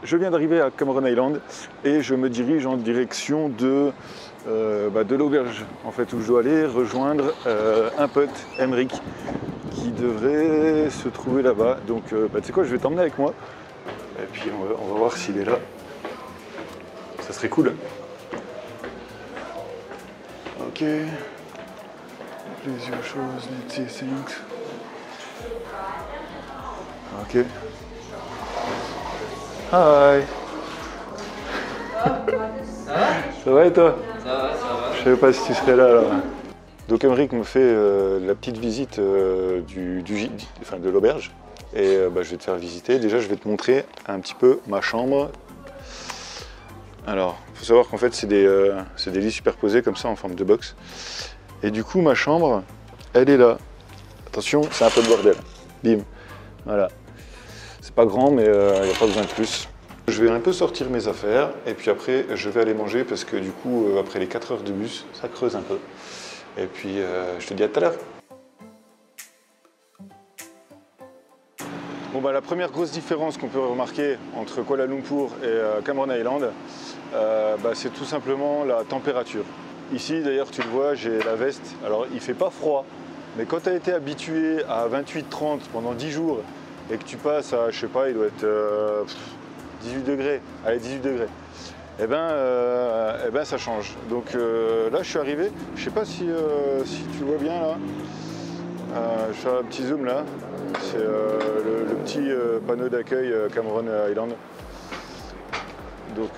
Je viens d'arriver à Cameron Island et je me dirige en direction de l'auberge en fait, où je dois aller rejoindre un pote, Emeric, qui devrait se trouver là-bas. Donc tu sais quoi, je vais t'emmener avec moi et puis on va voir s'il est là. Ça serait cool. Ok. Please your shows, let's see things. Ok. Hi. Ça va et toi? Ça va, ça va. Je savais pas si tu serais là alors. Donc Emeric me fait la petite visite de l'auberge et je vais te faire visiter. Déjà je vais te montrer un petit peu ma chambre. Alors, il faut savoir qu'en fait c'est des lits superposés comme ça en forme de box. Et du coup ma chambre, elle est là. Attention, c'est un peu de bordel. Bim. Voilà. C'est pas grand mais il n'y a pas besoin de plus. Je vais un peu sortir mes affaires et puis après je vais aller manger parce que du coup après les 4 heures de bus, ça creuse un peu. Et puis je te dis à tout à l'heure. Bon la première grosse différence qu'on peut remarquer entre Kuala Lumpur et Cameron Island, c'est tout simplement la température. Ici d'ailleurs tu le vois, j'ai la veste. Alors il fait pas froid, mais quand tu as été habitué à 28-30 pendant 10 jours et que tu passes à, je sais pas, il doit être 18 degrés, allez 18 degrés, et ça change. Donc là je suis arrivé, je sais pas si tu vois bien là, je fais un petit zoom là, c'est le petit panneau d'accueil Cameron Island. Donc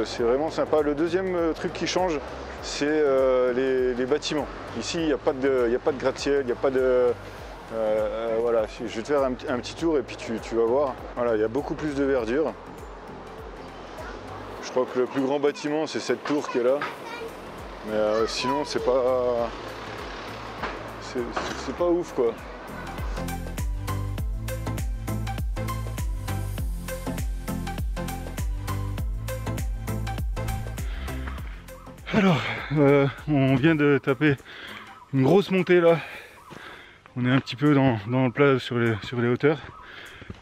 c'est vraiment sympa. Le deuxième truc qui change, c'est les bâtiments. Ici il n'y a pas de gratte-ciel, il n'y a pas de... voilà, je vais te faire un petit tour et puis tu vas voir. Voilà, il y a beaucoup plus de verdure. Je crois que le plus grand bâtiment c'est cette tour qui est là. Mais sinon c'est pas ouf quoi. Alors, on vient de taper une grosse montée là. On est un petit peu dans le plat sur les hauteurs.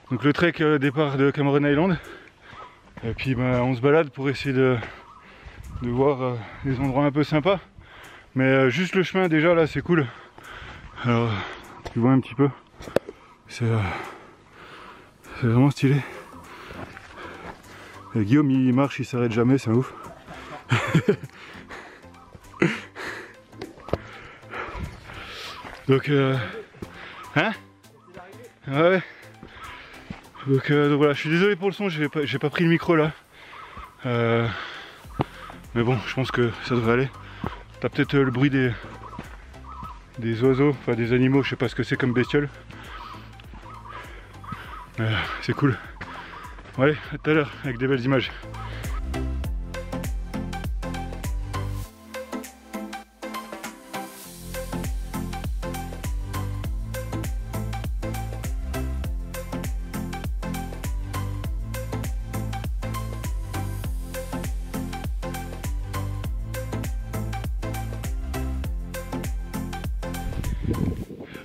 Donc le trek départ de Cameron Island. Et puis on se balade pour essayer de voir des endroits un peu sympas. Mais juste le chemin déjà là c'est cool. Alors tu vois un petit peu. C'est vraiment stylé. Et Guillaume il marche, il s'arrête jamais, c'est un ouf. Donc hein? Ouais. Donc voilà, je suis désolé pour le son, j'ai pas pris le micro là. Mais bon, je pense que ça devrait aller. T'as peut-être le bruit des oiseaux, enfin des animaux, je sais pas ce que c'est comme bestiole. C'est cool. Bon, allez, à tout à l'heure avec des belles images.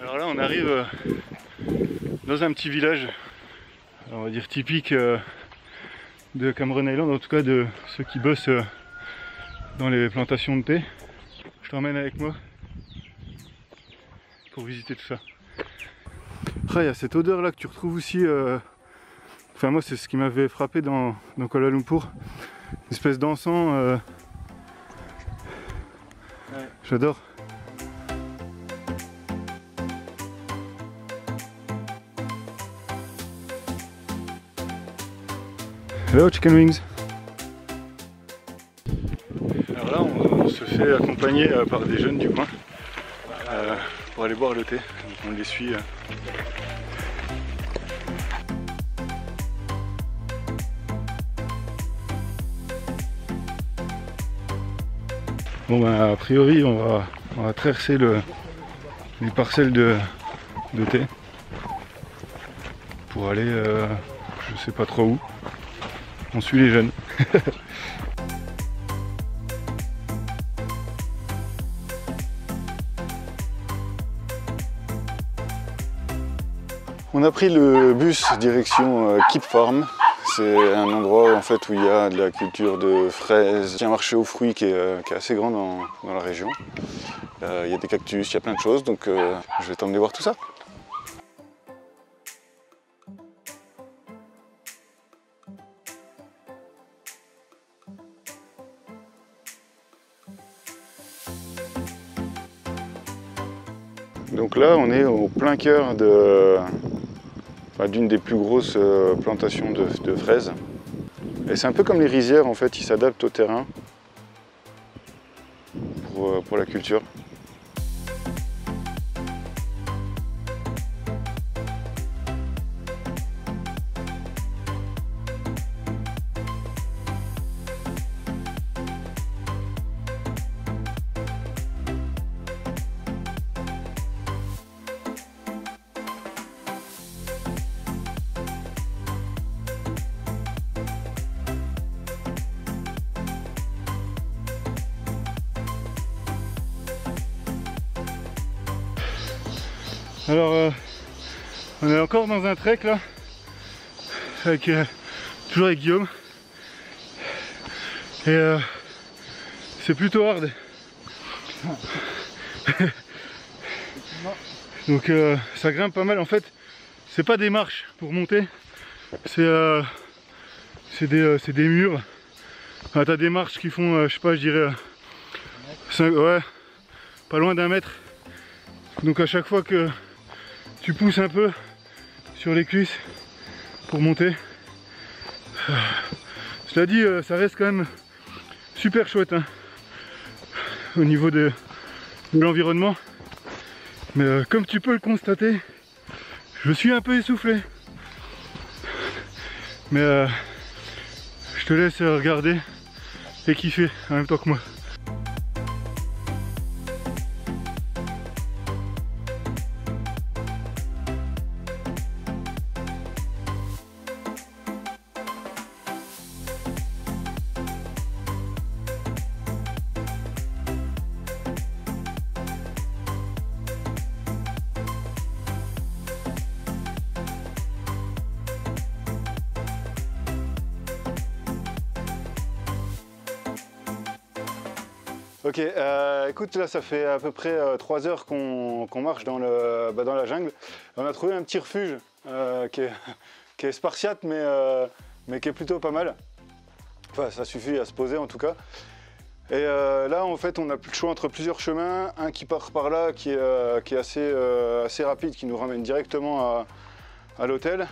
Alors là on arrive dans un petit village, on va dire typique de Cameron Island, en tout cas de ceux qui bossent dans les plantations de thé. Je t'emmène avec moi pour visiter tout ça. Il y a cette odeur là que tu retrouves aussi, enfin moi c'est ce qui m'avait frappé dans Kuala Lumpur, une espèce d'encens, ouais. J'adore. Hello Chicken Wings. Alors là on se fait accompagner par des jeunes du coin pour aller boire le thé, donc on les suit. Bon a priori on va traverser les parcelles de thé pour aller je sais pas trop où. On suit les jeunes. On a pris le bus direction Keep Farm. C'est un endroit en fait, où il y a de la culture de fraises. Il y a un marché aux fruits qui est assez grand dans la région. Il y a des cactus, il y a plein de choses, donc je vais t'emmener voir tout ça. Donc là, on est au plein cœur d'une des plus grosses plantations de fraises. Et c'est un peu comme les rizières, en fait, ils s'adaptent au terrain pour la culture. Alors on est encore dans un trek là, avec, toujours avec Guillaume, et c'est plutôt hard. Donc ça grimpe pas mal. En fait, c'est pas des marches pour monter, c'est des murs. Enfin, t'as des marches qui font, je sais pas, je dirais 5, ouais, pas loin d'1 mètre. Donc à chaque fois que tu pousses un peu sur les cuisses pour monter. Cela dit, ça reste quand même super chouette hein, au niveau de l'environnement. Mais comme tu peux le constater, je suis un peu essoufflé. Mais je te laisse regarder et kiffer en même temps que moi. Ok, écoute, là ça fait à peu près 3 heures qu'on marche dans la jungle. On a trouvé un petit refuge qui est spartiate mais qui est plutôt pas mal. Enfin, ça suffit à se poser en tout cas. Et là en fait on a le choix entre plusieurs chemins. Un qui part par là qui est assez rapide, qui nous ramène directement à l'hôtel.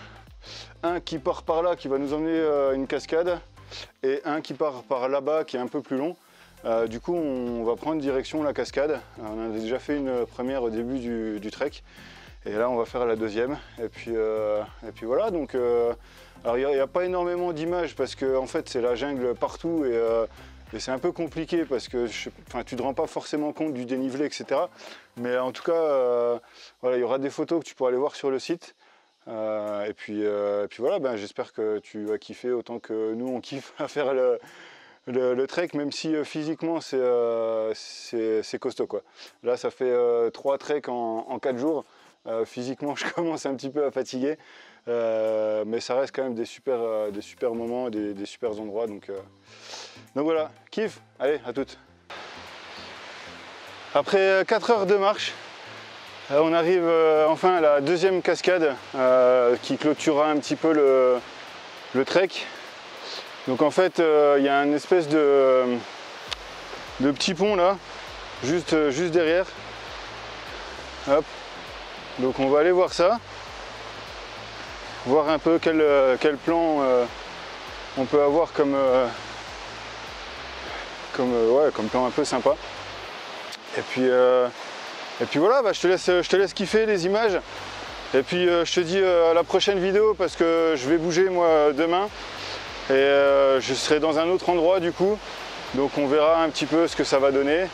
Un qui part par là qui va nous emmener une cascade. Et un qui part par là-bas qui est un peu plus long. Du coup on va prendre direction la cascade. On a déjà fait une première au début du trek et là on va faire la deuxième et puis voilà. Donc alors il n'y a pas énormément d'images parce que en fait c'est la jungle partout et c'est un peu compliqué parce que tu ne te rends pas forcément compte du dénivelé, etc. Mais en tout cas voilà, il y aura des photos que tu pourras aller voir sur le site. Et puis voilà, ben, j'espère que tu vas kiffer autant que nous on kiffe à faire le trek, même si physiquement c'est costaud quoi. Là ça fait 3 treks en 4 jours. Physiquement je commence un petit peu à fatiguer, mais ça reste quand même des super moments, des super endroits. Donc voilà, kiff, allez à toutes. Après 4 heures de marche, on arrive enfin à la deuxième cascade qui clôturera un petit peu le trek. Donc en fait, il y a une espèce de petit pont là, juste derrière. Hop. Donc on va aller voir ça, voir un peu quel plan on peut avoir comme plan un peu sympa. Et puis voilà, bah, je te laisse kiffer les images. Et puis je te dis à la prochaine vidéo parce que je vais bouger moi demain. Et je serai dans un autre endroit du coup, donc on verra un petit peu ce que ça va donner.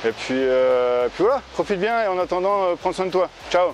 Et puis voilà, profite bien et en attendant, prends soin de toi. Ciao!